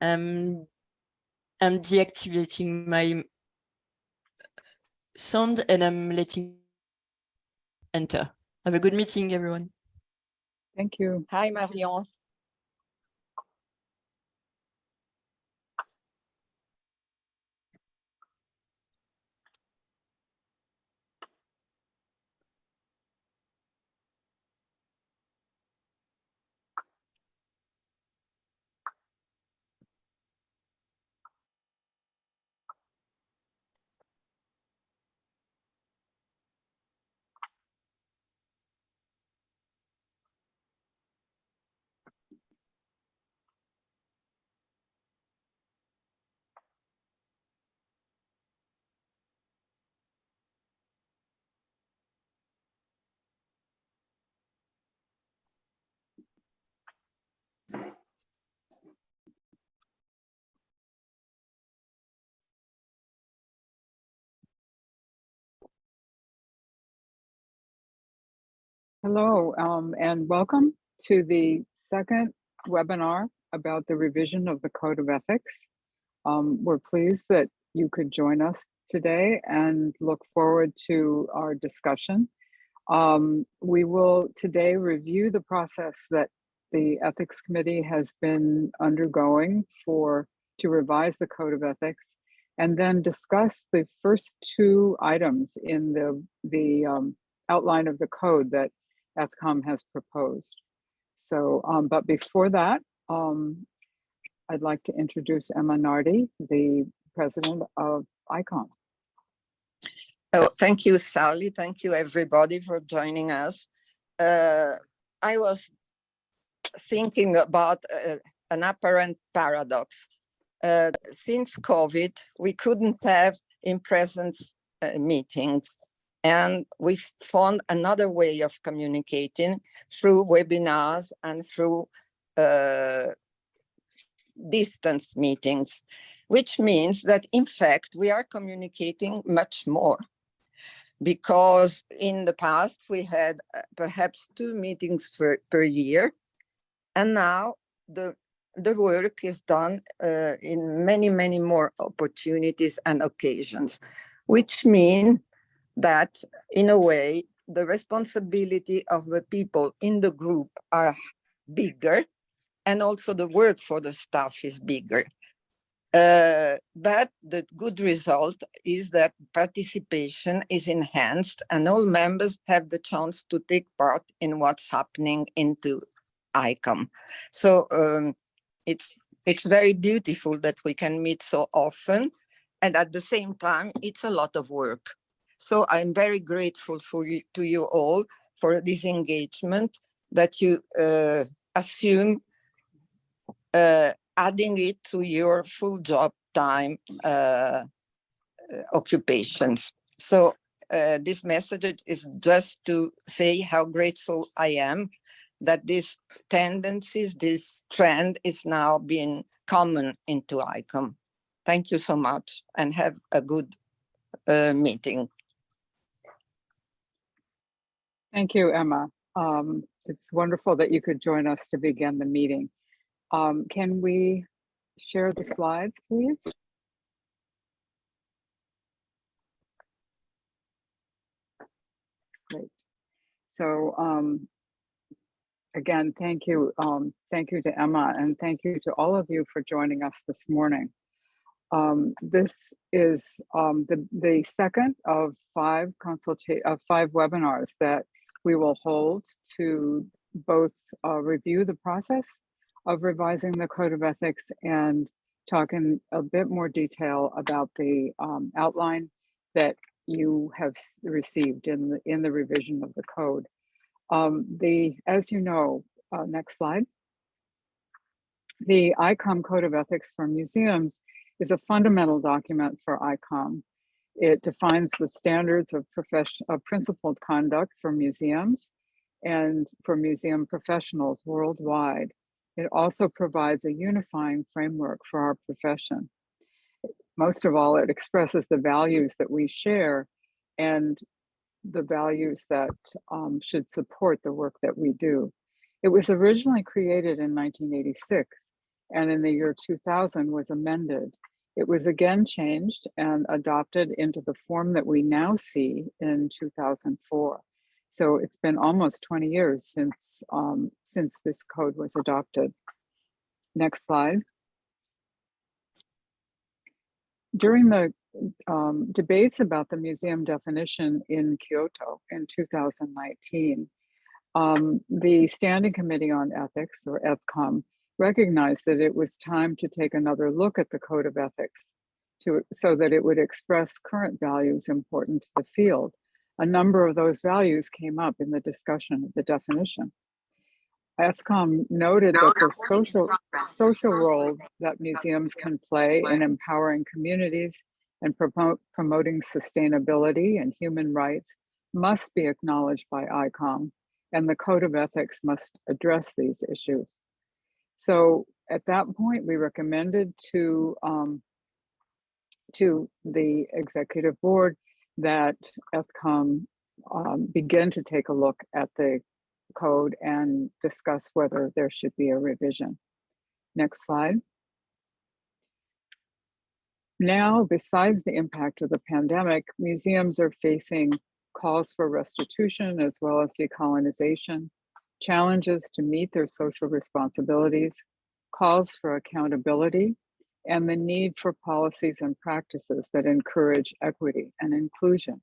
I'm deactivating my sound and I'm letting enter. Have a good meeting, everyone. Thank you. Hi, Marion. Hello, and welcome to the second webinar about the revision of the Code of Ethics. We're pleased that you could join us today and look forward to our discussion. We will today review the process that the Ethics Committee has been undergoing to revise the Code of Ethics, and then discuss the first two items in the outline of the code that ETHCOM has proposed. So, but before that, I'd like to introduce Emma Nardi, the president of ETHCOM. Oh, thank you, Sally. Thank you, everybody, for joining us. I was thinking about an apparent paradox. Since COVID, we couldn't have in-presence meetings. And we found another way of communicating through webinars and through distance meetings, which means that, in fact, we are communicating much more. Because in the past, we had perhaps 2 meetings per year. And now the work is done in many, many more opportunities and occasions, which mean that, in a way, the responsibility of the people in the group are bigger, and also the work for the staff is bigger. But the good result is that participation is enhanced and all members have the chance to take part in what's happening into ETHCOM. So it's very beautiful that we can meet so often, and at the same time, it's a lot of work. So I'm very grateful to you all for this engagement that you assume adding it to your full job time occupations. So this message is just to say how grateful I am that this tendencies, this trend is now being common into ETHCOM. Thank you so much and have a good meeting. Thank you, Emma. It's wonderful that you could join us to begin the meeting. Can we share the slides, please? Great. So again, thank you. Thank you to Emma, and thank you to all of you for joining us this morning. This is the second of 5 webinars that we will hold to both review the process of revising the Code of Ethics and talk in a bit more detail about the outline that you have received in the revision of the code. As you know, next slide. The ETHCOM Code of Ethics for Museums is a fundamental document for ETHCOM. It defines the standards of principled conduct for museums and for museum professionals worldwide. It also provides a unifying framework for our profession. Most of all, it expresses the values that we share and the values that should support the work that we do. It was originally created in 1986 and in the year 2000 was amended. It was again changed and adopted into the form that we now see in 2004. So it's been almost 20 years since this code was adopted. Next slide. During the debates about the museum definition in Kyoto in 2019, the Standing Committee on Ethics, or ETHCOM, recognized that it was time to take another look at the Code of Ethics so that it would express current values important to the field. A number of those values came up in the discussion of the definition. ETHCOM noted that the social role that museums can play in empowering communities and promoting sustainability and human rights must be acknowledged by ICOM, and the Code of Ethics must address these issues. So at that point, we recommended to the executive board that ETHCOM begin to take a look at the code and discuss whether there should be a revision. Next slide. Now, besides the impact of the pandemic, museums are facing calls for restitution as well as decolonization, challenges to meet their social responsibilities, calls for accountability, and the need for policies and practices that encourage equity and inclusion.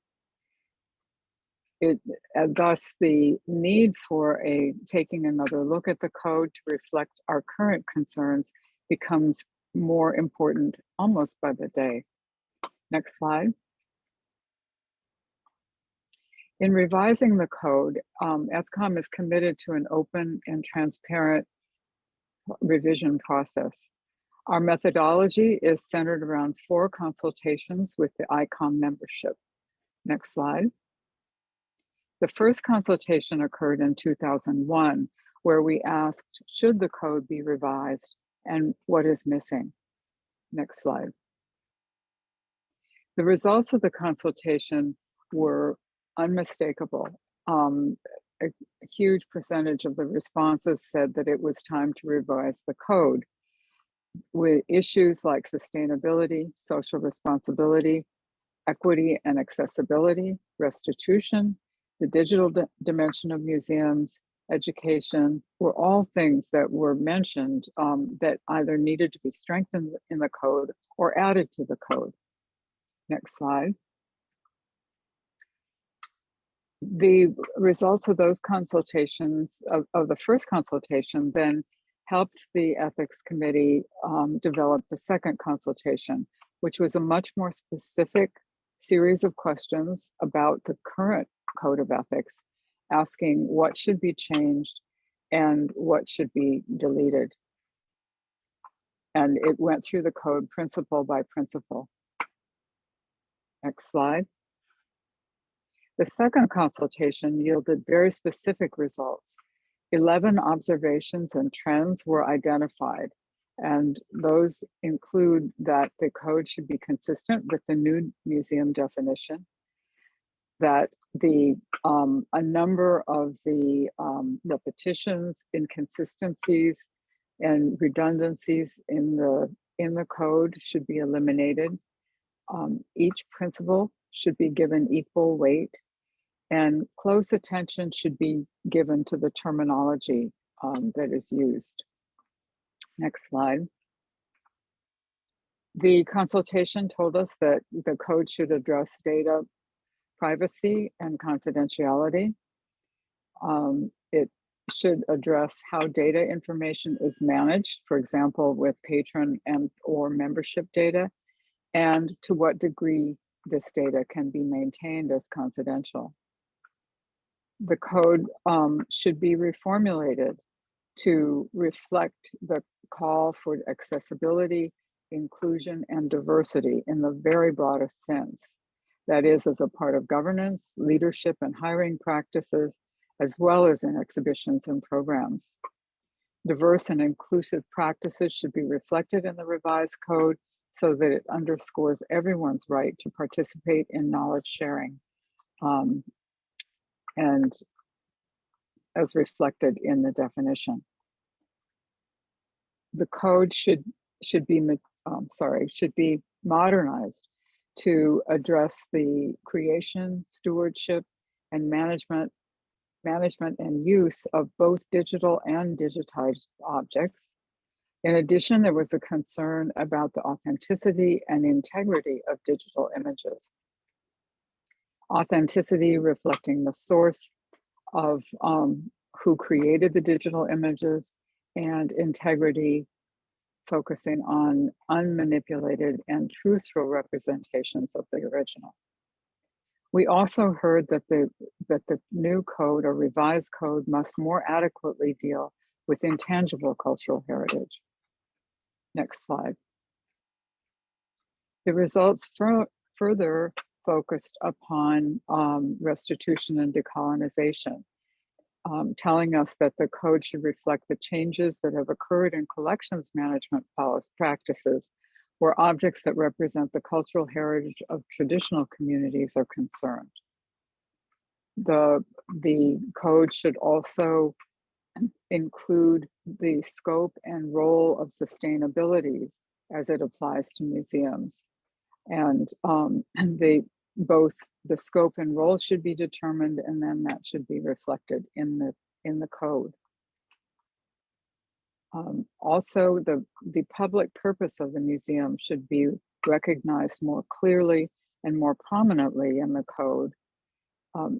Thus, the need for taking another look at the code to reflect our current concerns becomes more important almost by the day. Next slide. In revising the code, ETHCOM is committed to an open and transparent revision process. Our methodology is centered around 4 consultations with the ICOM membership. Next slide. The first consultation occurred in 2001, where we asked, should the code be revised and what is missing? Next slide. The results of the consultation were unmistakable. A huge percentage of the responses said that it was time to revise the code with issues like sustainability, social responsibility, equity and accessibility, restitution, the digital dimension of museums, education, were all things that were mentioned that either needed to be strengthened in the code or added to the code. Next slide. The results of those consultations, of the first consultation, then helped the ethics committee develop the second consultation, which was a much more specific series of questions about the current code of ethics, asking what should be changed and what should be deleted. And it went through the code principle by principle. Next slide. The second consultation yielded very specific results. 11 observations and trends were identified, and those include that the code should be consistent with the new museum definition, that a number of the repetitions, inconsistencies, and redundancies in the code should be eliminated. Each principle should be given equal weight, and close attention should be given to the terminology that is used. Next slide. The consultation told us that the code should address data privacy and confidentiality. It should address how data information is managed, for example, with patron and or membership data, and to what degree this data can be maintained as confidential. The code should be reformulated to reflect the call for accessibility, inclusion, and diversity in the very broadest sense. That is, as a part of governance, leadership, and hiring practices, as well as in exhibitions and programs. Diverse and inclusive practices should be reflected in the revised code so that it underscores everyone's right to participate in knowledge sharing, and as reflected in the definition. the code should be modernized to address the creation, stewardship, and management and use of both digital and digitized objects. In addition, there was a concern about the authenticity and integrity of digital images. Authenticity reflecting the source of who created the digital images, and integrity focusing on unmanipulated and truthful representations of the original. We also heard that the new code or revised code must more adequately deal with intangible cultural heritage. Next slide. The results further focused upon restitution and decolonization, telling us that the code should reflect the changes that have occurred in collections management practices where objects that represent the cultural heritage of traditional communities are concerned. The code should also include the scope and role of sustainability as it applies to museums. And both the scope and role should be determined, and then that should be reflected in the code. Also, the public purpose of the museum should be recognized more clearly and more prominently in the code.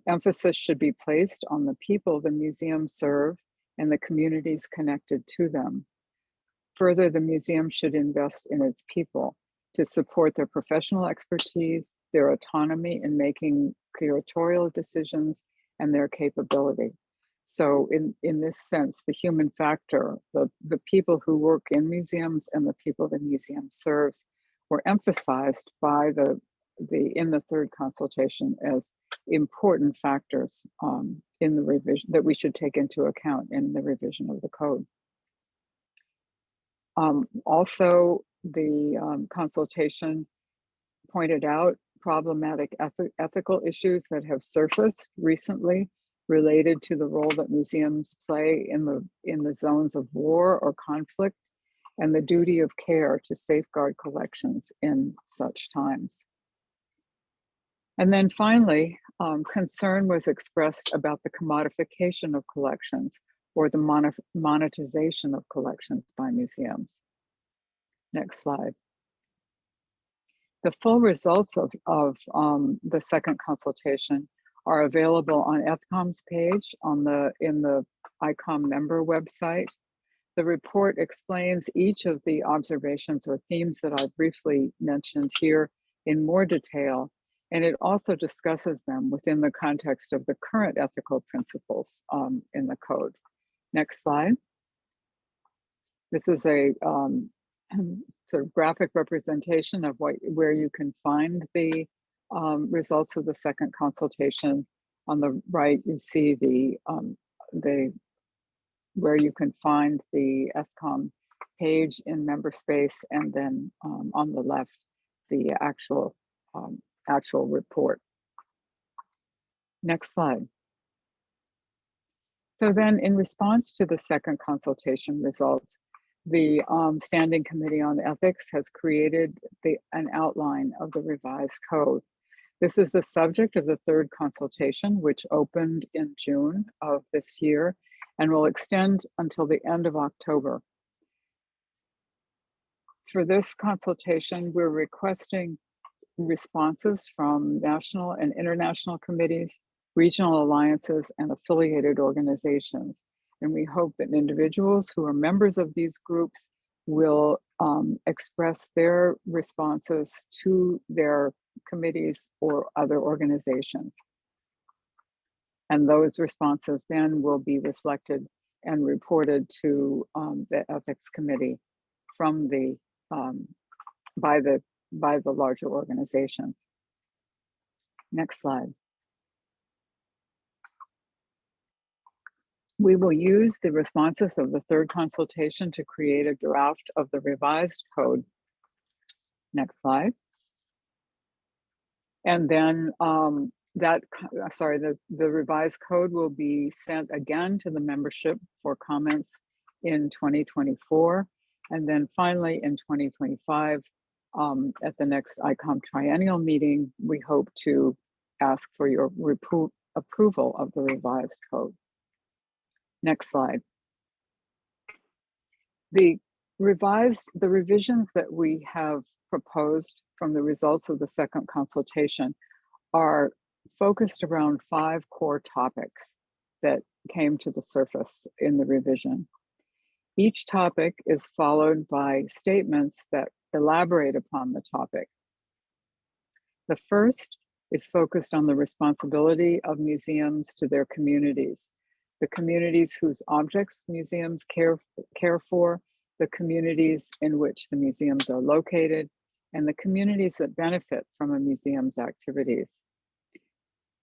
Emphasis should be placed on the people the museum serve and the communities connected to them. Further, the museum should invest in its people to support their professional expertise, their autonomy in making curatorial decisions, and their capability. So in this sense, the human factor, the people who work in museums and the people the museum serves were emphasized by in the third consultation as important factors in the revision that we should take into account in the revision of the code. Also, the consultation pointed out problematic ethical issues that have surfaced recently related to the role that museums play in the zones of war or conflict, and the duty of care to safeguard collections in such times. And then finally, concern was expressed about the commodification of collections or the monetization of collections by museums. Next slide. The full results of the second consultation are available on ETHCOM's page in the ICOM member website. The report explains each of the observations or themes that I briefly mentioned here in more detail, and it also discusses them within the context of the current ethical principles in the code. Next slide. This is a sort of graphic representation of where you can find the results of the second consultation. On the right, you see where you can find the ETHCOM page in member space, and then on the left, the actual report. Next slide. So then, in response to the second consultation results, the Standing Committee on Ethics has created an outline of the revised code. This is the subject of the third consultation, which opened in June of this year and will extend until the end of October. For this consultation, we're requesting responses from national and international committees, regional alliances, and affiliated organizations. And we hope that individuals who are members of these groups will express their responses to their committees or other organizations. And those responses then will be reflected and reported to the Ethics Committee from by the larger organizations. Next slide. We will use the responses of the third consultation to create a draft of the revised code. Next slide. And then the revised code will be sent again to the membership for comments in 2024. And then finally, in 2025, at the next ETHCOM triennial meeting, we hope to ask for your approval of the revised code. Next slide. The revisions that we have proposed from the results of the second consultation are focused around 5 core topics that came to the surface in the revision. Each topic is followed by statements that elaborate upon the topic. The first is focused on the responsibility of museums to their communities, the communities whose objects museums care for, the communities in which the museums are located, and the communities that benefit from a museum's activities.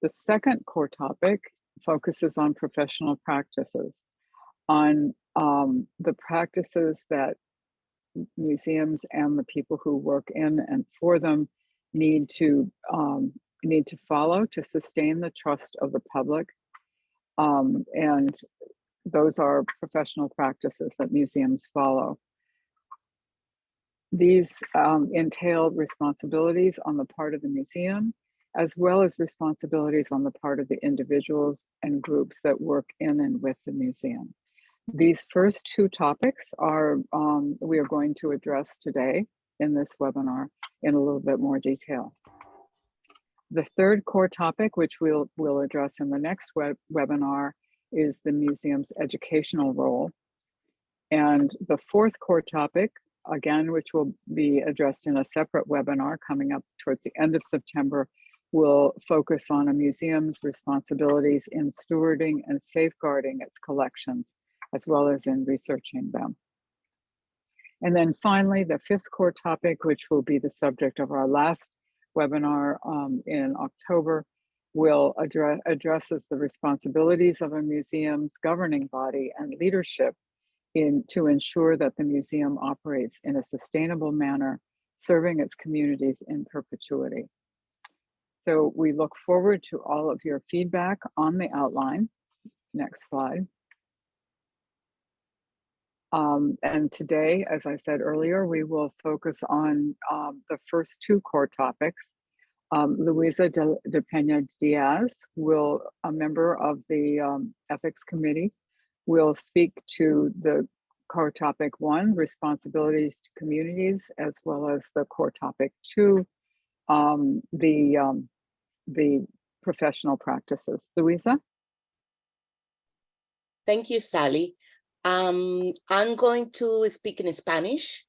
The second core topic focuses on professional practices, on the practices that museums and the people who work in and for them need to follow to sustain the trust of the public. And those are professional practices that museums follow. These entail responsibilities on the part of the museum, as well as responsibilities on the part of the individuals and groups that work in and with the museum. These first 2 topics are we are going to address today in this webinar in a little bit more detail. The third core topic, which we'll address in the next webinar, is the museum's educational role. And the fourth core topic, again, which will be addressed in a separate webinar coming up towards the end of September, will focus on a museum's responsibilities in stewarding and safeguarding its collections, as well as in researching them. And then finally, the 5th core topic, which will be the subject of our last webinar in October, will addresses the responsibilities of a museum's governing body and leadership to ensure that the museum operates in a sustainable manner, serving its communities in perpetuity. So we look forward to all of your feedback on the outline. Next slide. And today, as I said earlier, we will focus on the first 2 core topics. Luisa de Peña Diaz, a member of the Ethics Committee, will speak to the core topic 1, responsibilities to communities, as well as the core topic 2, the professional practices. Luisa? Thank you, Sally. I'm going to speak in Spanish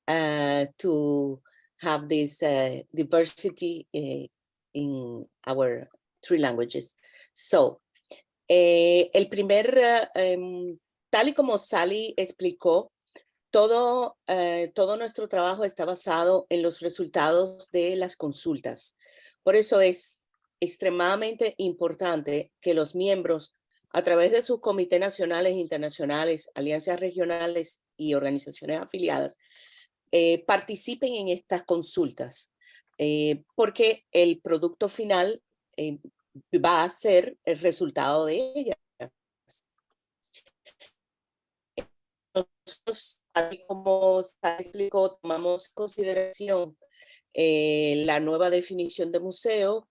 to have this diversity in our 3 languages. So, tal y como Sally explicó, todo nuestro trabajo está basado en los resultados de las consultas. Por eso es extremadamente importante que los miembros, a través de sus comités nacionales e internacionales, alianzas regionales y organizaciones afiliadas, participen en estas consultas, porque el producto final va a ser el resultado de ellas. Nosotros, así como se explicó, tomamos en consideración la nueva definición de museo,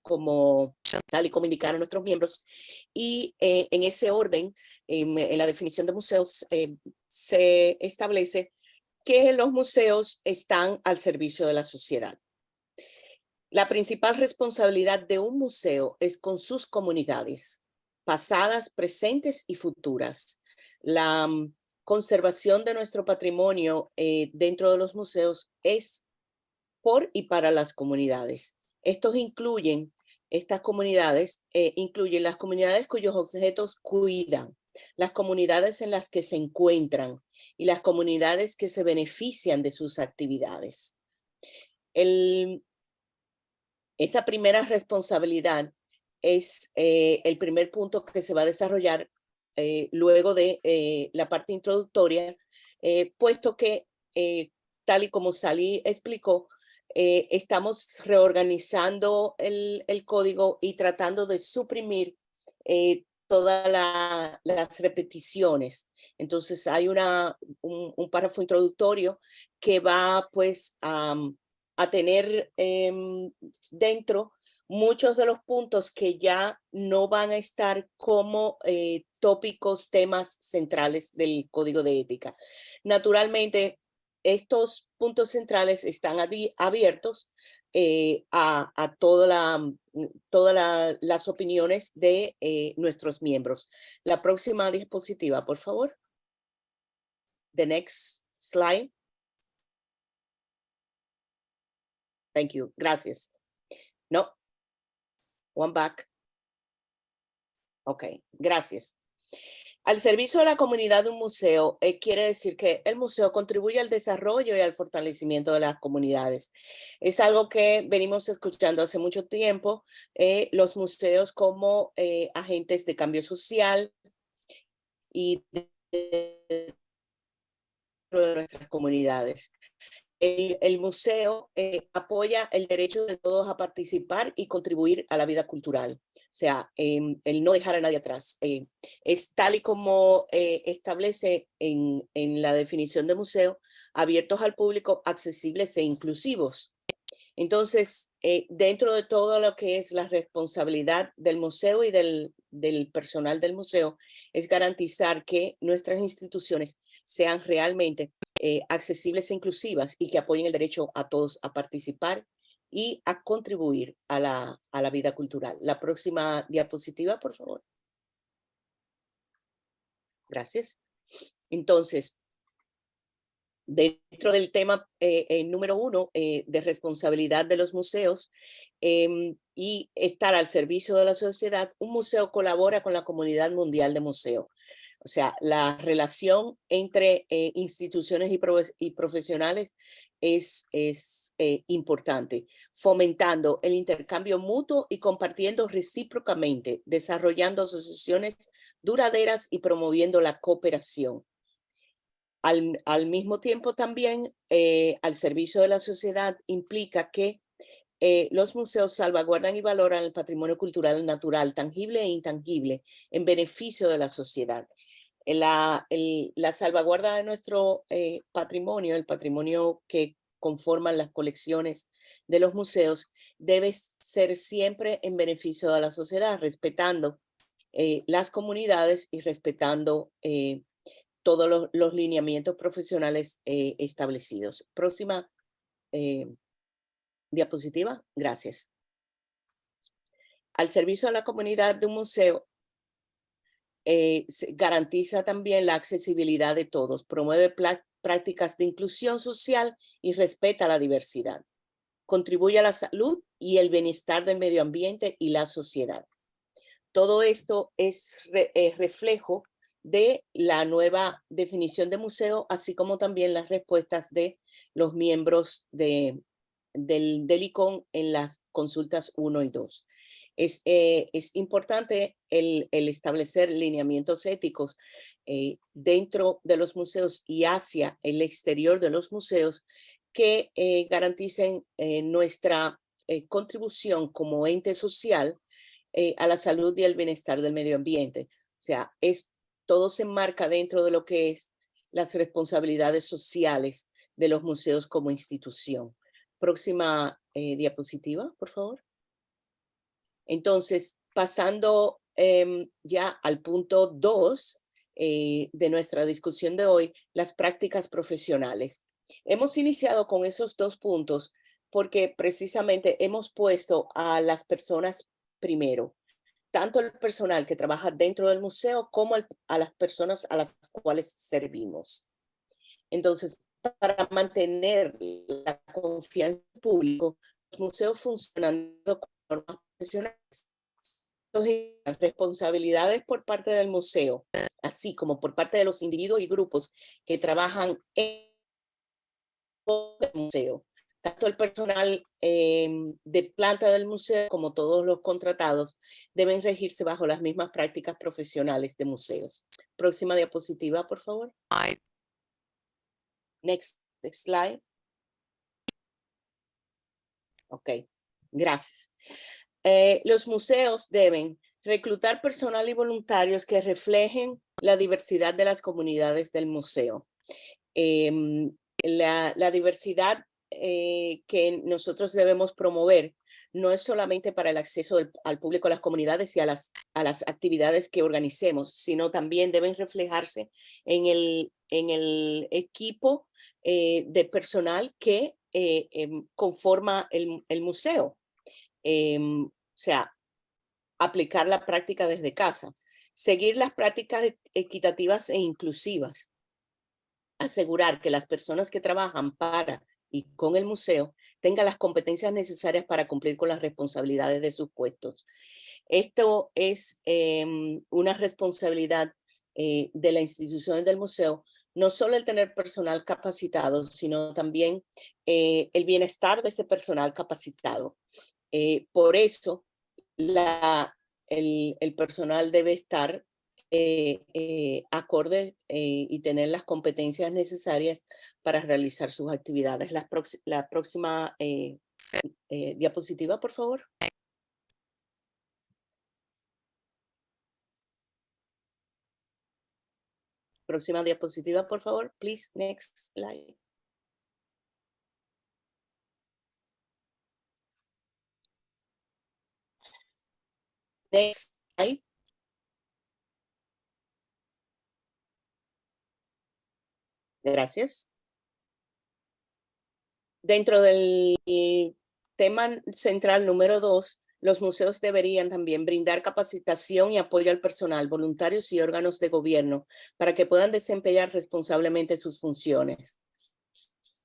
tal y como indicaron nuestros miembros, y en ese orden, en la definición de museos, se establece que los museos están al servicio de la sociedad. La principal responsabilidad de un museo es con sus comunidades, pasadas, presentes y futuras. La conservación de nuestro patrimonio dentro de los museos es por y para las comunidades. Estas comunidades incluyen las comunidades cuyos objetos cuidan, las comunidades en las que se encuentran y las comunidades que se benefician de sus actividades. Esa primera responsabilidad es el primer punto que se va a desarrollar luego de la parte introductoria, puesto que, tal y como Sally explicó, estamos reorganizando el código y tratando de suprimir todas las repeticiones. Entonces hay un párrafo introductorio que va pues a tener dentro muchos de los puntos que ya no van a estar como tópicos, temas centrales del Código de Ética. Naturalmente, estos puntos centrales están abiertos a todas las opiniones de nuestros miembros. La próxima diapositiva, por favor. The next slide. Thank you. Gracias. No. One back. Ok, gracias. Al servicio de la comunidad de un museo quiere decir que el museo contribuye al desarrollo y al fortalecimiento de las comunidades. Es algo que venimos escuchando hace mucho tiempo, los museos como agentes de cambio social y de nuestras comunidades. El museo apoya el derecho de todos a participar y contribuir a la vida cultural. O sea, el no dejar a nadie atrás. Es tal y como establece en la definición de museo, abiertos al público, accesibles e inclusivos. Entonces, dentro de todo lo que es la responsabilidad del museo y del personal del museo, es garantizar que nuestras instituciones sean realmente accesibles e inclusivas y que apoyen el derecho a todos a participar y a contribuir a la vida cultural. La próxima diapositiva, por favor. Gracias. Entonces, dentro del tema número 1 de responsabilidad de los museos y estar al servicio de la sociedad, un museo colabora con la comunidad mundial de museos. O sea, la relación entre instituciones y profesionales es importante, fomentando el intercambio mutuo y compartiendo recíprocamente, desarrollando asociaciones duraderas y promoviendo la cooperación. Al mismo tiempo también, al servicio de la sociedad implica que los museos salvaguardan y valoran el patrimonio cultural natural, tangible e intangible, en beneficio de la sociedad. La salvaguarda de nuestro patrimonio, el patrimonio que conforman las colecciones de los museos, debe ser siempre en beneficio de la sociedad, respetando las comunidades y respetando todos los lineamientos profesionales establecidos. Próxima diapositiva. Gracias. Al servicio de la comunidad de un museo, garantiza también la accesibilidad de todos, promueve prácticas de inclusión social y respeta la diversidad. Contribuye a la salud y el bienestar del medio ambiente y la sociedad. Todo esto es reflejo de la nueva definición de museo, así como también las respuestas de los miembros del ETHCOM en las consultas 1 y 2. Es importante el establecer lineamientos éticos dentro de los museos y hacia el exterior de los museos que garanticen nuestra contribución como ente social a la salud y al bienestar del medio ambiente. O sea, todo se enmarca dentro de lo que es las responsabilidades sociales de los museos como institución. Próxima diapositiva, por favor. Entonces, pasando ya al punto 2 de nuestra discusión de hoy, las prácticas profesionales. Hemos iniciado con esos 2 puntos porque precisamente hemos puesto a las personas primero, tanto el personal que trabaja dentro del museo como a las personas a las cuales servimos. Entonces, para mantener la confianza del público, los museos funcionan con normas profesionales. Las responsabilidades por parte del museo, así como por parte de los individuos y grupos que trabajan en el museo. Tanto el personal de planta del museo como todos los contratados deben regirse bajo las mismas prácticas profesionales de museos. Próxima diapositiva, por favor. Next slide. Ok, gracias. Los museos deben Reclutar personal y voluntarios que reflejen la diversidad de las comunidades del museo. La diversidad que nosotros debemos promover no es solamente para el acceso al público a las comunidades y a las actividades que organicemos, sino también deben reflejarse en el equipo de personal que conforma el museo. O sea, aplicar la práctica desde casa, seguir las prácticas equitativas e inclusivas, asegurar que las personas que trabajan para y con el museo tengan las competencias necesarias para cumplir con las responsabilidades de sus puestos. Esto es una responsabilidad de las instituciones del museo, no solo el tener personal capacitado, sino también el bienestar de ese personal capacitado. Por eso, el personal debe estar acorde y tener las competencias necesarias para realizar sus actividades. La próxima diapositiva, por favor. Próxima diapositiva, por favor. Please, next slide. Next slide. Gracias. Dentro del tema central número 2, los museos deberían también brindar capacitación y apoyo al personal, voluntarios y órganos de gobierno para que puedan desempeñar responsablemente sus funciones.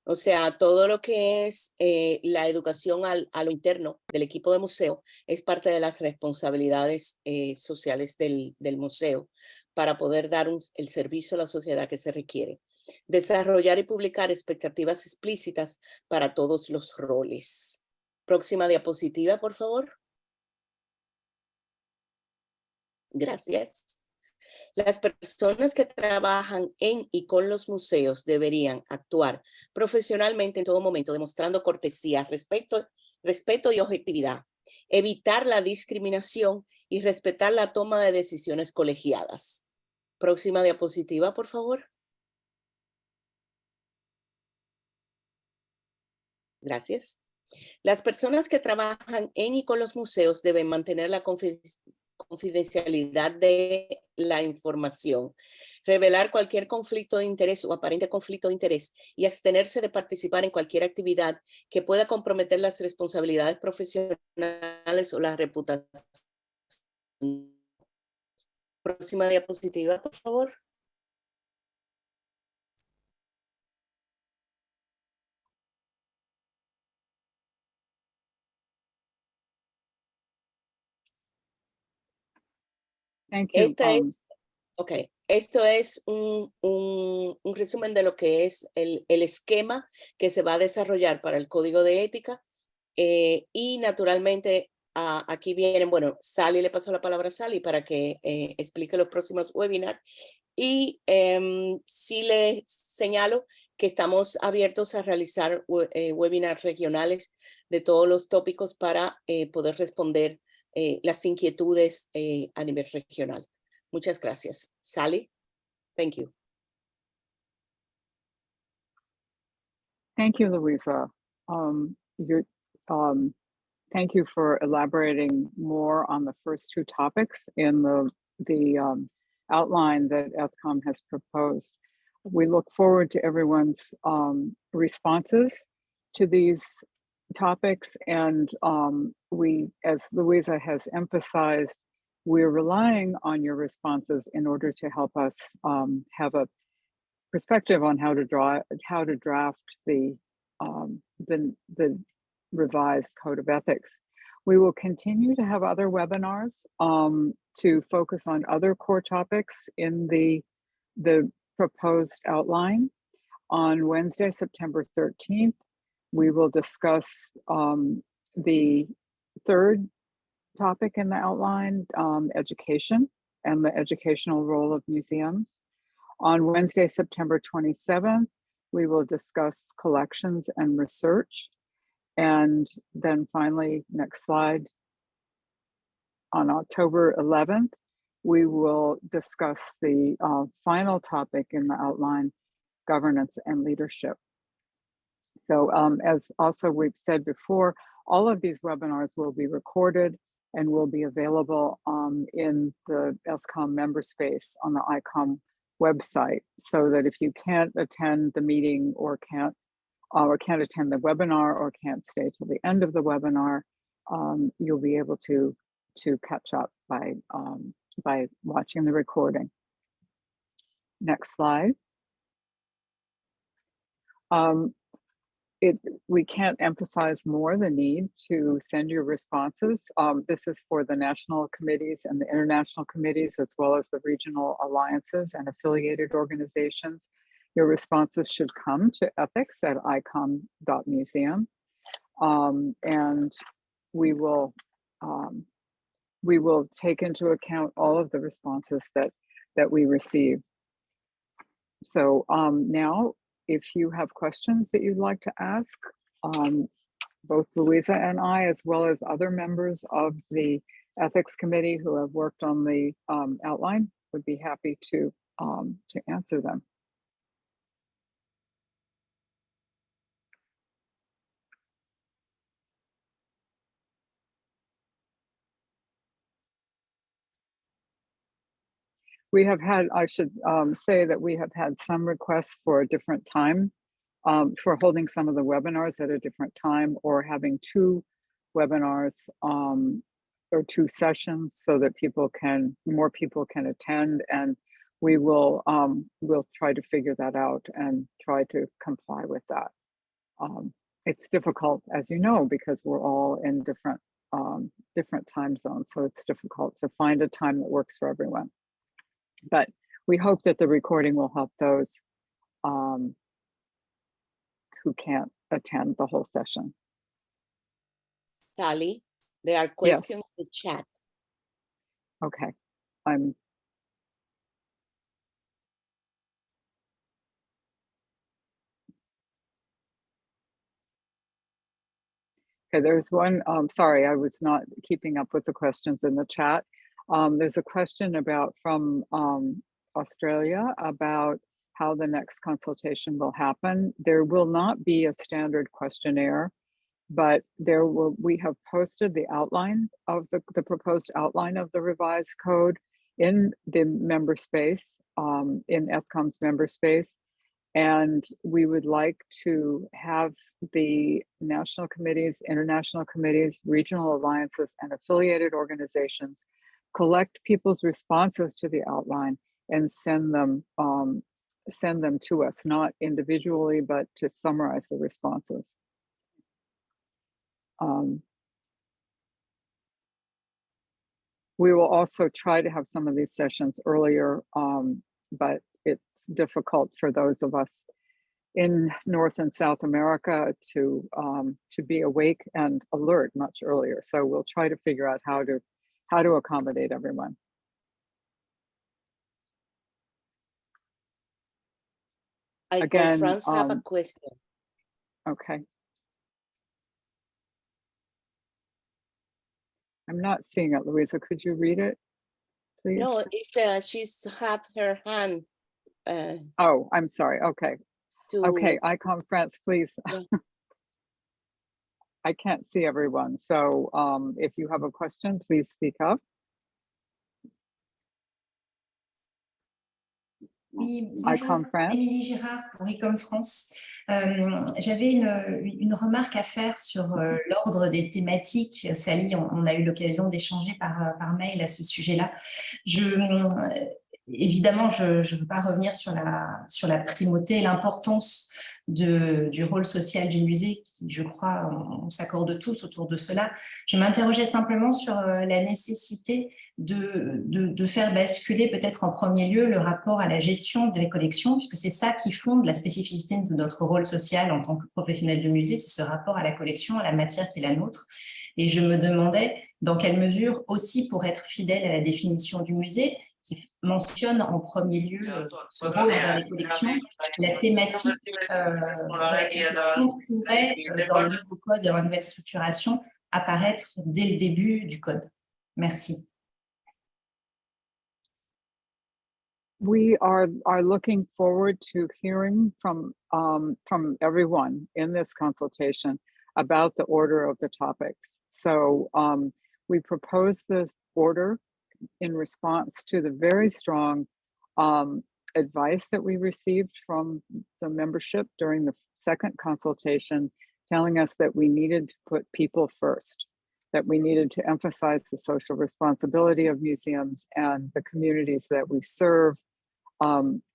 O sea, todo lo que es la educación a lo interno del equipo de museo es parte de las responsabilidades sociales del museo para poder dar el servicio a la sociedad que se requiere. Desarrollar y publicar expectativas explícitas para todos los roles. Próxima diapositiva, por favor. Gracias. Las personas que trabajan en y con los museos deberían actuar profesionalmente en todo momento, demostrando cortesía, respeto y objetividad, evitar la discriminación y respetar la toma de decisiones colegiadas. Próxima diapositiva, por favor. Gracias. Las personas que trabajan en y con los museos deben mantener la confidencialidad de la información, revelar cualquier conflicto de interés o aparente conflicto de interés y abstenerse de participar en cualquier actividad que pueda comprometer las responsabilidades profesionales o la reputación. Próxima diapositiva, por favor. Thank you. Esto es un resumen de lo que es el esquema que se va a desarrollar para el código de ética y naturalmente aquí vienen, bueno, Sally, le paso la palabra a Sally para que explique los próximos webinars y sí les señalo que estamos abiertos a realizar webinars regionales de todos los tópicos para poder responder las inquietudes a nivel regional. Muchas gracias. Sally, thank you. Thank you, Louisa. Thank you for elaborating more on the first two topics in the outline that ETHCOM has proposed. We look forward to everyone's responses to these topics, and we, as Louisa has emphasized, we're relying on your responses in order to help us have a perspective on how to draft the revised Code of Ethics. We will continue to have other webinars to focus on other core topics in the proposed outline. On Wednesday, September 13th, we will discuss the third topic in the outline, education and the educational role of museums. On Wednesday, September 27th, we will discuss collections and research. And then finally, next slide. on October 11th, we will discuss the final topic in the outline, governance and leadership. So as also we've said before, all of these webinars will be recorded and will be available in the ETHCOM member space on the ICOM website, so that if you can't attend the meeting or can't attend the webinar or can't stay till the end of the webinar, you'll be able to catch up by watching the recording. Next slide. We can't emphasize more the need to send your responses. This is for the national committees and the international committees, as well as the regional alliances and affiliated organizations. Your responses should come to ethics@icom.museum, and we will take into account all of the responses that we receive. So now, if you have questions that you'd like to ask, both Louisa and I, as well as other members of the ethics committee who have worked on the outline, would be happy to answer them. We have had, I should say that we have had some requests for a different time, for holding some of the webinars at a different time, or having two webinars or two sessions so that more people can attend, and we'll try to figure that out and try to comply with that. It's difficult, as you know, because we're all in different time zones, so it's difficult to find a time that works for everyone. But we hope that the recording will help those who can't attend the whole session. Sally, there are questions in the chat. Okay, okay, there's one, sorry, I was not keeping up with the questions in the chat. There's a question from Australia about how the next consultation will happen. There will not be a standard questionnaire, but we have posted the outline of the proposed outline of the revised code in the member space, in ETHCOM's member space. And we would like to have the national committees, international committees, regional alliances, and affiliated organizations collect people's responses to the outline and send them to us, not individually, but to summarize the responses. We will also try to have some of these sessions earlier, but it's difficult for those of us in North and South America to be awake and alert much earlier. So we'll try to figure out how to accommodate everyone. Again, France have a question. Okay. I'm not seeing it, Louisa. Could you read it, please? No, it's she's have her hand. Oh, I'm sorry. Okay. Okay, ICOM France, please. Yeah. I can't see everyone. So if you have a question, please speak up. Oui, bonjour, Émilie Girard pour ETHCOM France. J'avais une remarque à faire sur l'ordre des thématiques. Sally, on a eu l'occasion d'échanger par mail à ce sujet-là. Évidemment, je ne veux pas revenir sur la primauté et l'importance du rôle social du musée, qui, je crois, on s'accorde tous autour de cela. Je m'interrogeais simplement sur la nécessité de faire basculer peut-être en premier lieu le rapport à la gestion des collections, puisque c'est ça qui fonde la spécificité de notre rôle social en tant que professionnel de musée, c'est ce rapport à la collection, à la matière qui est la nôtre. Et je me demandais dans quelle mesure, aussi pour être fidèle à la définition du musée, qui mentionne en premier lieu ce rôle dans les collections, la thématique de la collection pourrait, dans le nouveau code, dans la nouvelle structuration, apparaître dès le début du code. Merci. We are looking forward to hearing from everyone in this consultation about the order of the topics. So we propose this order in response to the very strong advice that we received from the membership during the second consultation, telling us that we needed to put people first, that we needed to emphasize the social responsibility of museums and the communities that we serve,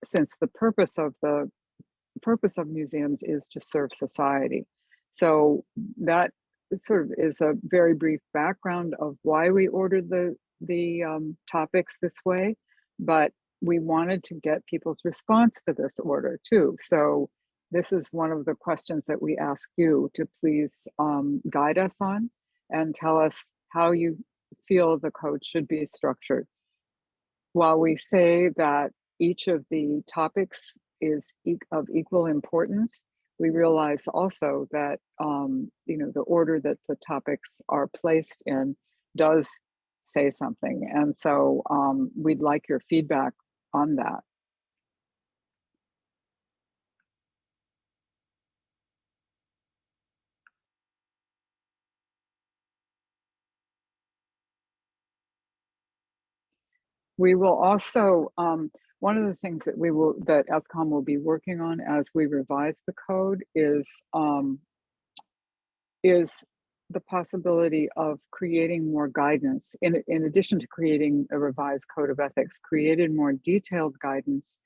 since the purpose of museums is to serve society. So that sort of is a very brief background of why we ordered the topics this way, but we wanted to get people's response to this order too. So this is one of the questions that we ask you to please guide us on and tell us how you feel the code should be structured. While we say that each of the topics is of equal importance, we realize also that the order that the topics are placed in does say something, and so we'd like your feedback on that. We will also, one of the things that that ETHCOM will be working on as we revise the code is the possibility of creating more guidance, in addition to creating a revised code of ethics, created more detailed guidance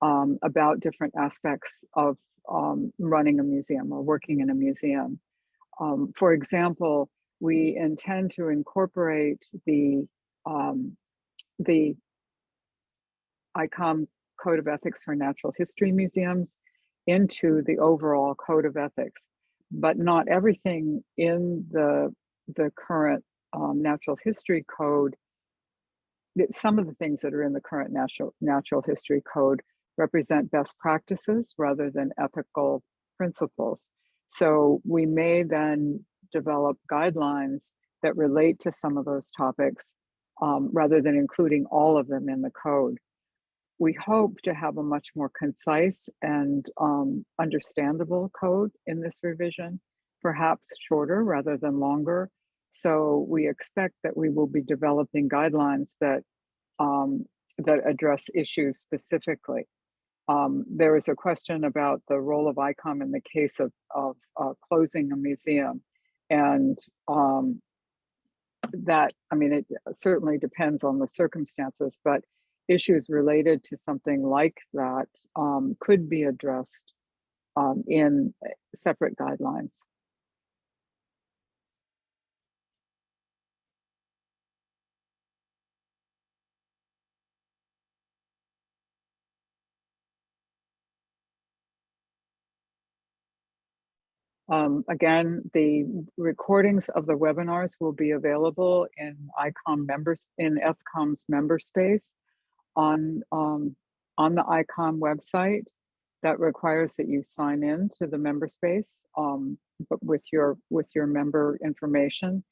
about different aspects of running a museum or working in a museum. For example, we intend to incorporate the ICOM Code of Ethics for Natural History Museums into the overall Code of Ethics, but not everything in the current Natural History Code. Some of the things that are in the current Natural History Code represent best practices rather than ethical principles. So we may then develop guidelines that relate to some of those topics rather than including all of them in the code. We hope to have a much more concise and understandable code in this revision, perhaps shorter rather than longer. So we expect that we will be developing guidelines that address issues specifically. There was a question about the role of ICOM in the case of closing a museum, and that, I mean, it certainly depends on the circumstances, but issues related to something like that could be addressed in separate guidelines. Again, the recordings of the webinars will be available in ETHCOM's member space on the ICOM website. That requires that you sign in to the member space, but with your member information,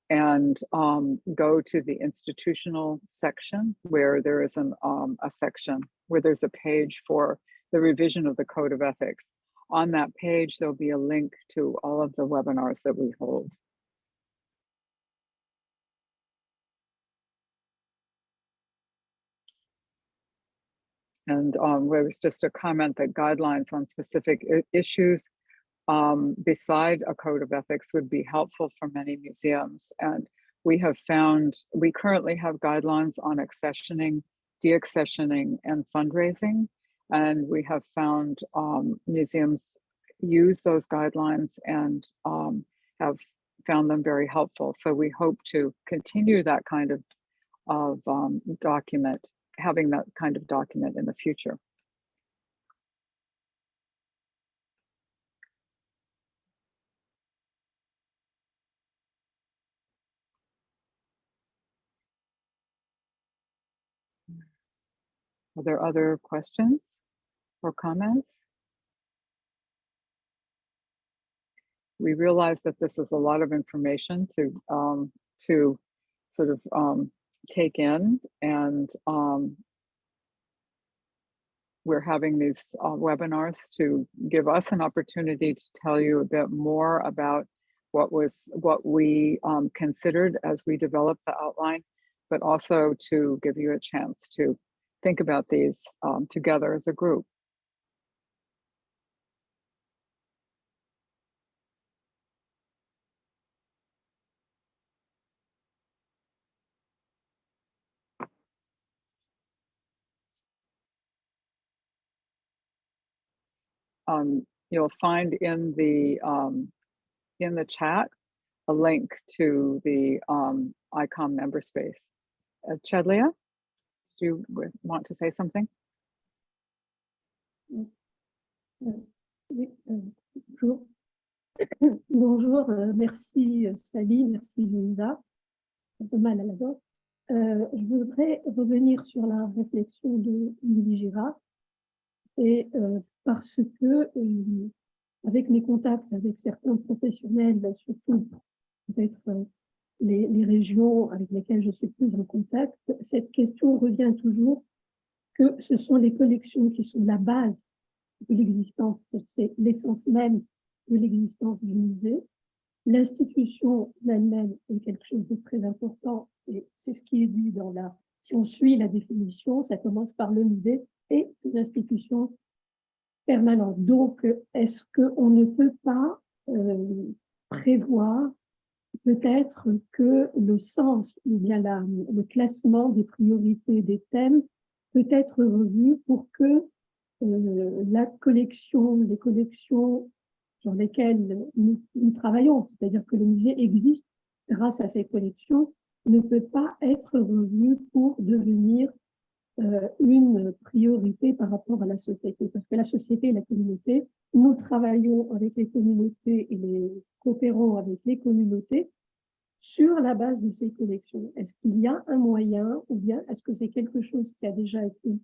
and go to the institutional section where there is a section where there's a page for the revision of the Code of Ethics. On that page, there'll be a link to all of the webinars that we hold. And there was just a comment that guidelines on specific issues beside a code of ethics would be helpful for many museums. And we currently have guidelines on accessioning, deaccessioning, and fundraising. And we have found museums use those guidelines and have found them very helpful. So we hope to continue that kind of document, having that kind of document in the future. Are there other questions or comments? We realize that this is a lot of information to sort of take in, and we're having these webinars to give us an opportunity to tell you a bit more about what we considered as we developed the outline, but also to give you a chance to think about these together as a group. You'll find in the chat a link to the ICOM member space. Chadlia, do you want to say something? Oui, bonjour. Bonjour, merci Sally, merci Linda. Un peu mal à la gorge. Je voudrais revenir sur la réflexion de Lily Girard, et parce que avec mes contacts avec certains professionnels, surtout peut-être les régions avec lesquelles je suis plus en contact, cette question revient toujours, que ce sont les collections qui sont la base de l'existence, c'est l'essence même de l'existence du musée. L'institution elle-même est quelque chose de très important, et c'est ce qui est dit dans la... Si on suit la définition, ça commence par le musée et une institution permanente. Donc, est-ce qu'on ne peut pas prévoir peut-être que le sens ou bien le classement des priorités des thèmes peut être revu pour que les collections sur lesquelles nous travaillons, c'est-à-dire que le musée existe grâce à ces collections, ne peut pas être revu pour devenir une priorité par rapport à la société. Parce que la société et la communauté, nous travaillons avec les communautés et les coopérons avec les communautés sur la base de ces collections. Est-ce qu'il y a un moyen, ou bien est-ce que c'est quelque chose qui a déjà été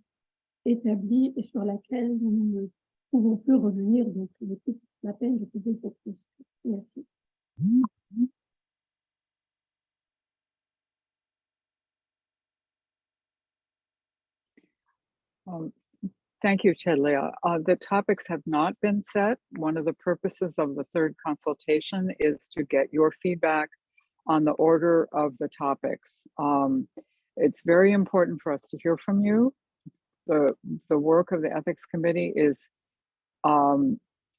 établi et sur laquelle nous ne pouvons plus revenir? Donc, c'est toute la peine de poser cette question. Merci. Thank you, Chadlia. The topics have not been set. One of the purposes of the third consultation is to get your feedback on the order of the topics. It's very important for us to hear from you. The work of the Ethics Committee is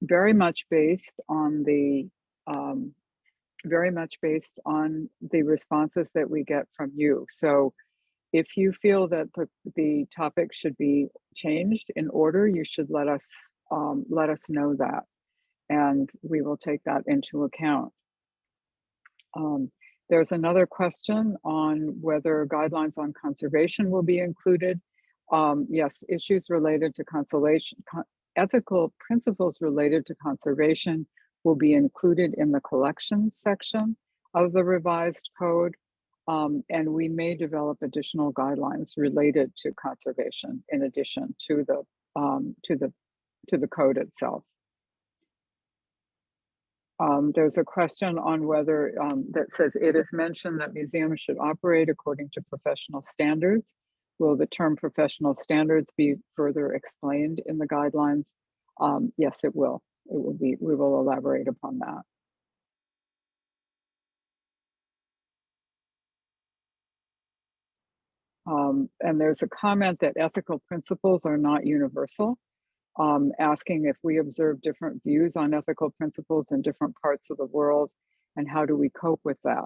very much based on the responses that we get from you. So if you feel that the topic should be changed in order, you should let us know that, and we will take that into account. There's another question on whether guidelines on conservation will be included. Yes, issues related to conservation, ethical principles related to conservation will be included in the collections section of the revised code. And we may develop additional guidelines related to conservation in addition to the code itself. There's a question on whether that says it is mentioned that museums should operate according to professional standards. Will the term professional standards be further explained in the guidelines? Yes, it will. It will be. We will elaborate upon that. And there's a comment that ethical principles are not universal, asking if we observe different views on ethical principles in different parts of the world, and how do we cope with that?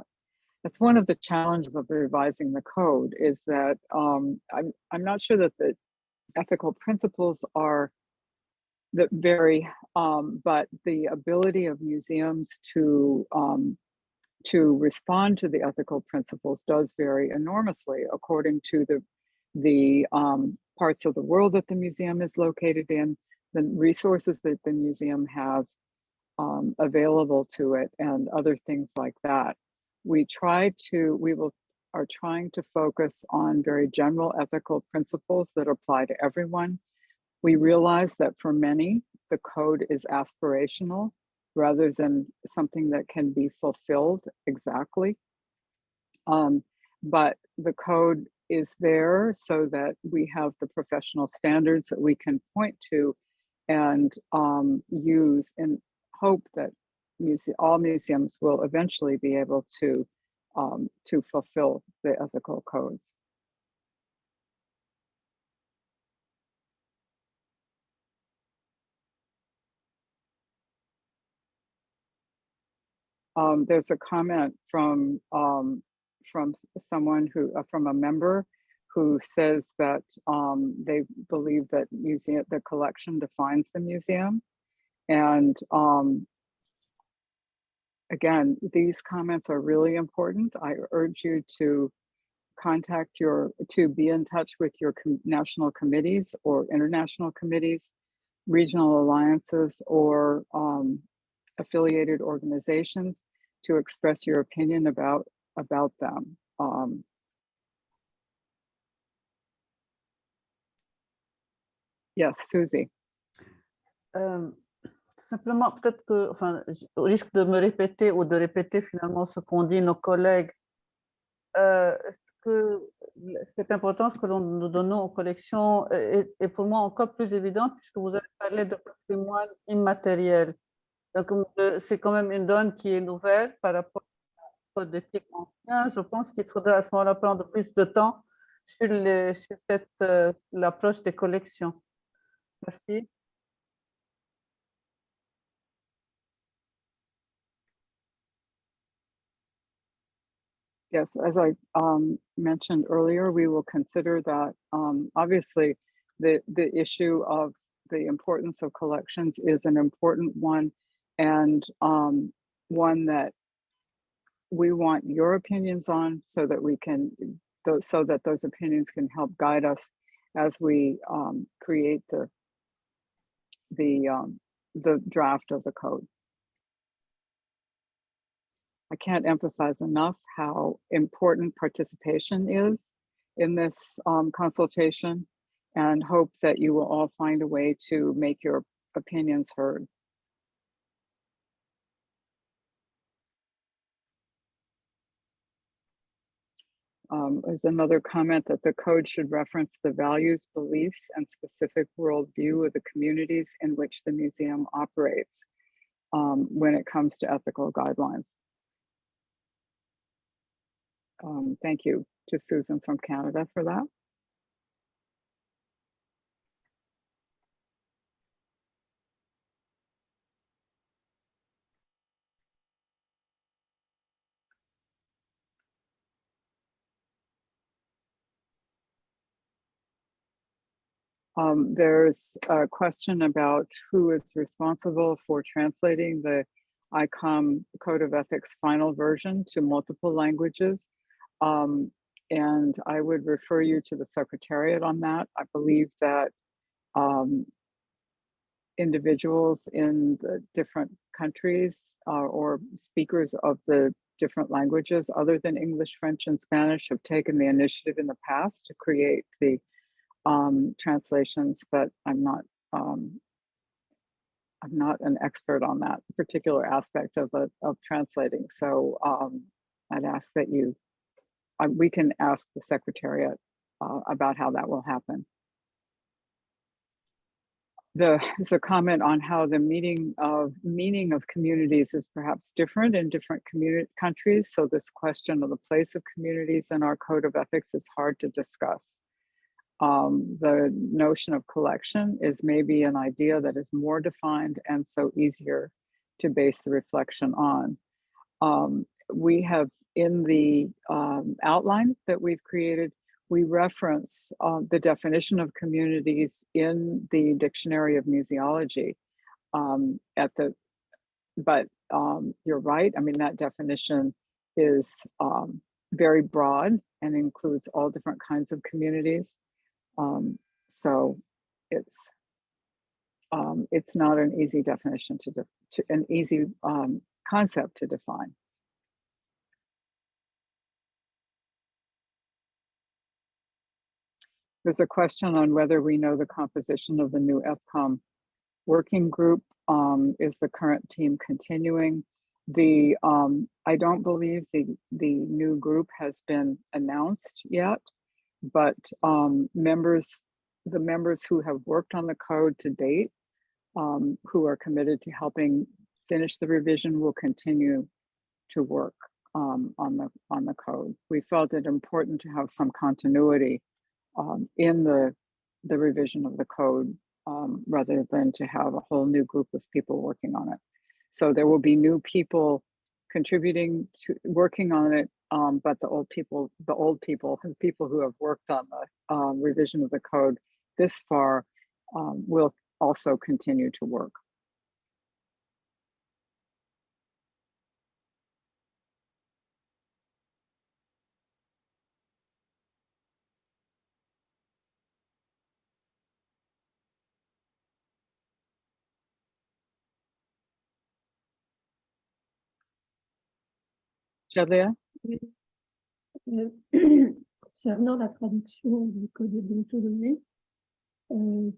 That's one of the challenges of revising the code, is that I'm not sure that the ethical principles are that vary, but the ability of museums to respond to the ethical principles does vary enormously according to the parts of the world that the museum is located in, the resources that the museum has available to it, and other things like that. We are trying to focus on very general ethical principles that apply to everyone. We realize that for many, the code is aspirational rather than something that can be fulfilled exactly. but the code is there so that we have the professional standards that we can point to and use and hope that all museums will eventually be able to fulfill the ethical codes. There's a comment from someone who, from a member who says that they believe that the collection defines the museum. And again, these comments are really important. I urge you to be in touch with your national committees or international committees, regional alliances, or affiliated organizations to express your opinion about them. Yes, Susie. Simplement, peut-être que, enfin, au risque de me répéter ou de répéter finalement ce qu'ont dit nos collègues, que cette importance que nous donnons aux collections est pour moi encore plus évidente puisque vous avez parlé de patrimoine immatériel. Donc, c'est quand même une donne qui est nouvelle par rapport au code d'éthique ancien. Je pense qu'il faudra à ce moment-là prendre plus de temps sur l'approche des collections. Merci. Yes, as I mentioned earlier, we will consider that. Obviously, the issue of the importance of collections is an important one, and one that we want your opinions on, so that we can, so that those opinions can help guide us as we create the draft of the code. I can't emphasize enough how important participation is in this consultation, and hope that you will all find a way to make your opinions heard. There's another comment that the code should reference the values, beliefs, and specific worldview of the communities in which the museum operates when it comes to ethical guidelines. Thank you to Susan from Canada for that. There's a question about who is responsible for translating the ETHCOM Code of Ethics final version to multiple languages. And I would refer you to the Secretariat on that. I believe that individuals in the different countries or speakers of the different languages other than English, French, and Spanish have taken the initiative in the past to create the translations, but I'm not an expert on that particular aspect of translating. So I'd ask that we can ask the Secretariat about how that will happen. There's a comment on how the meaning of communities is perhaps different in different countries. So this question of the place of communities in our code of ethics is hard to discuss. The notion of collection is maybe an idea that is more defined and so easier to base the reflection on. We have in the outline that we've created, we reference the definition of communities in the Dictionary of Museology. But you're right, I mean, that definition is very broad and includes all different kinds of communities. So it's not an easy definition an easy concept to define. There's a question on whether we know the composition of the new ETHCOM working group. Is the current team continuing? I don't believe the new group has been announced yet, but the members who have worked on the code to date, who are committed to helping finish the revision, will continue to work on the code. We felt it important to have some continuity in the revision of the code, rather than to have a whole new group of people working on it. So there will be new people contributing to working on it, but the people who have worked on the revision of the code this far will also continue to work. Jalia? Concernant la traduction du code de déontologie,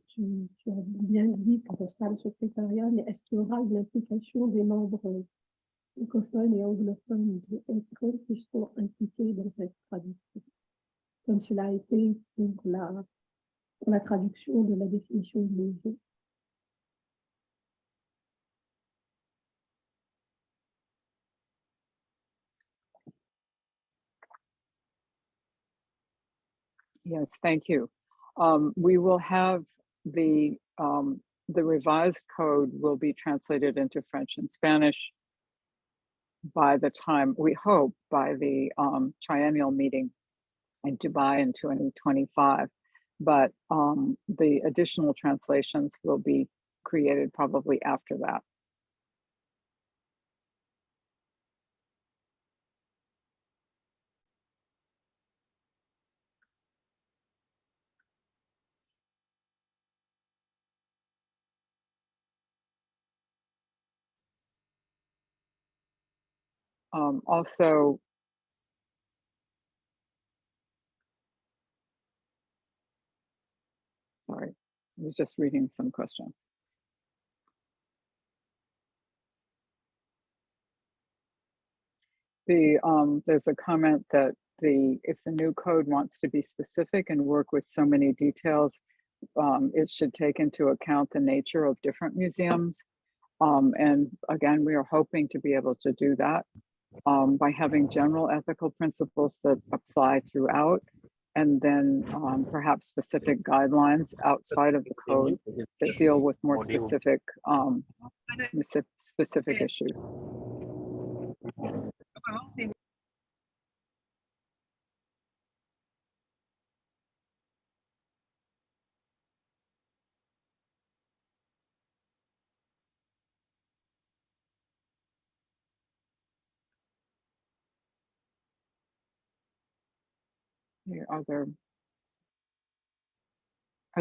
tu as bien dit que ce sera le secrétariat, mais est-ce qu'il y aura une implication des membres francophones et anglophones de ETHCOM qui seront impliqués dans cette traduction, comme cela a été pour la traduction de la définition du musée? Yes, thank you. We will have the revised code will be translated into French and Spanish by the time, we hope, by the triennial meeting in Dubai in 2025. But the additional translations will be created probably after that. Also, sorry, I was just reading some questions. There's a comment that if the new code wants to be specific and work with so many details, it should take into account the nature of different museums. And again, we are hoping to be able to do that by having general ethical principles that apply throughout, and then perhaps specific guidelines outside of the code that deal with more specific issues. Are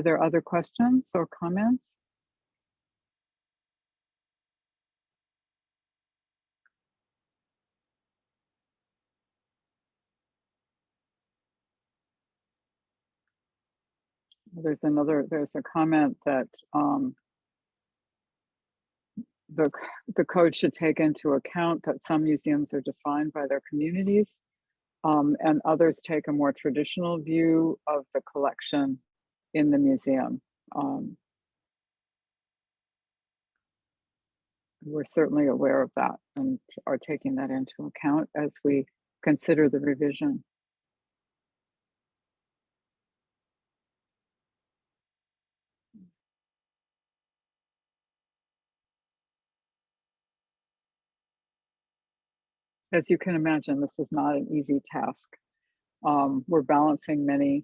there other questions or comments? There's a comment that the code should take into account that some museums are defined by their communities, and others take a more traditional view of the collection in the museum. We're certainly aware of that and are taking that into account as we consider the revision. As you can imagine, this is not an easy task. We're balancing many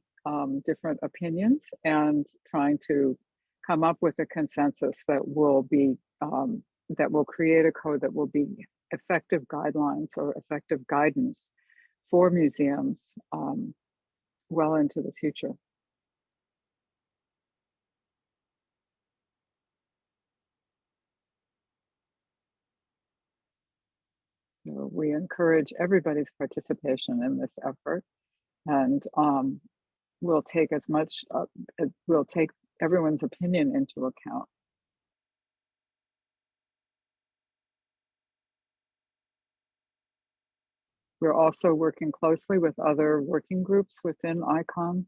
different opinions and trying to come up with a consensus that will be that will create a code that will be effective guidelines or effective guidance for museums well into the future. So we encourage everybody's participation in this effort, and we'll take we'll take everyone's opinion into account. We're also working closely with other working groups within ICOM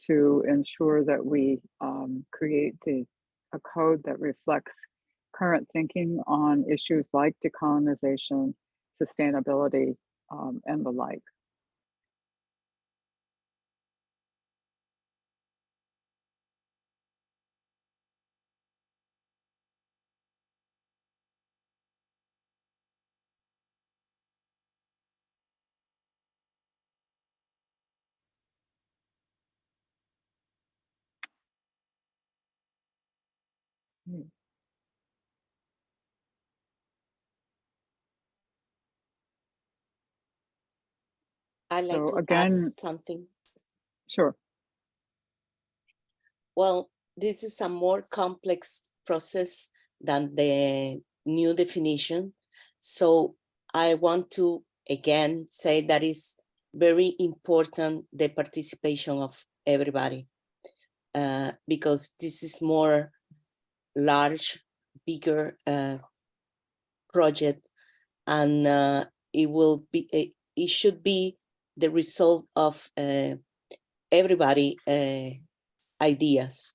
to ensure that we create a code that reflects current thinking on issues like decolonization, sustainability, and the like. I'd like So to again, add something. sure. Well, this is a more complex process than the new definition. So I want to again say that it's very important the participation of everybody because this is more large, bigger project, and it should be the result of everybody ideas.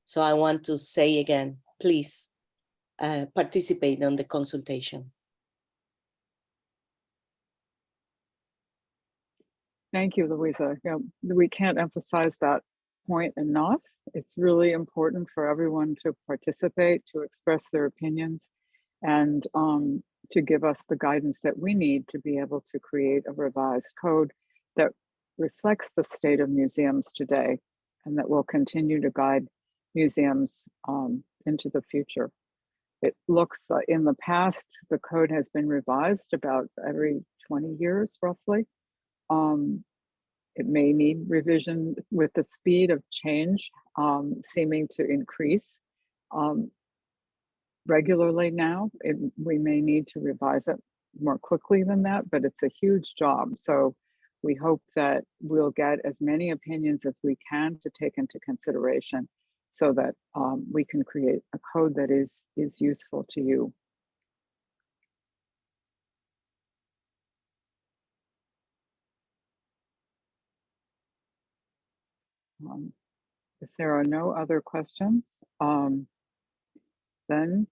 So I want to say again, please participate on the consultation. Thank you, Louisa. Yeah, we can't emphasize that point enough. It's really important for everyone to participate, to express their opinions, and to give us the guidance that we need to be able to create a revised code that reflects the state of museums today and that will continue to guide museums into the future. It looks in the past, the code has been revised about every 20 years, roughly. It may need revision with the speed of change seeming to increase regularly now. We may need to revise it more quickly than that, but it's a huge job. So we hope that we'll get as many opinions as we can to take into consideration so that we can create a code that is useful to you. If there are no other questions, then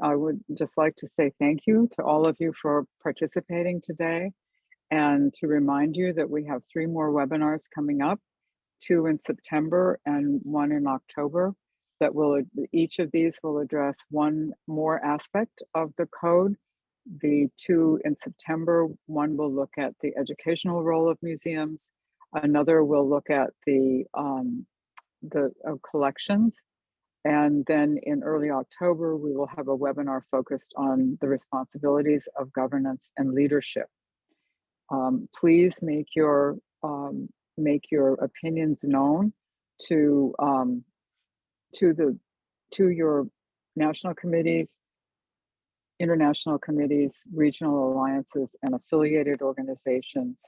I would just like to say thank you to all of you for participating today, and to remind you that we have 3 more webinars coming up, 2 in September and 1 in October, that each of these will address one more aspect of the code. The 2 in September, one will look at the educational role of museums. Another will look at the collections. And then in early October, we will have a webinar focused on the responsibilities of governance and leadership. Please make your opinions known to your national committees, international committees, regional alliances, and affiliated organizations,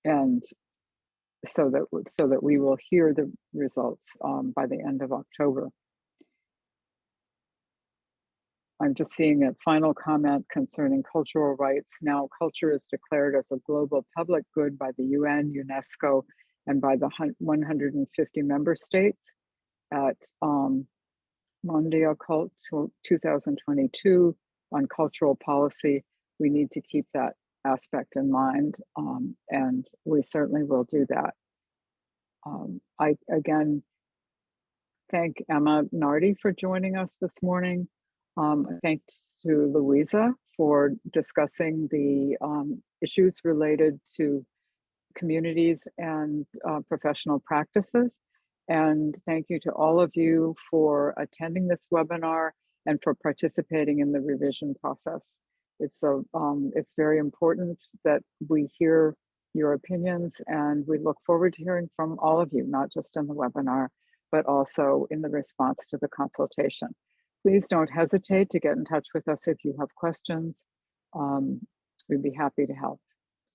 and so that we will hear the results by the end of October. I'm just seeing a final comment concerning cultural rights. Now, culture is declared as a global public good by the UN, UNESCO, and by the 150 member states. At Mondial Cult 2022 on cultural policy, we need to keep that aspect in mind, and we certainly will do that. I again thank Emma Nardi for joining us this morning. Thanks to Louisa for discussing the issues related to communities and professional practices. And thank you to all of you for attending this webinar and for participating in the revision process. It's very important that we hear your opinions, and we look forward to hearing from all of you, not just in the webinar, but also in the response to the consultation. Please don't hesitate to get in touch with us if you have questions. We'd be happy to help.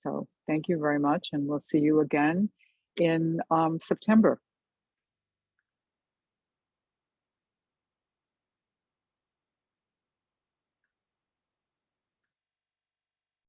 So thank you very much, and we'll see you again in September.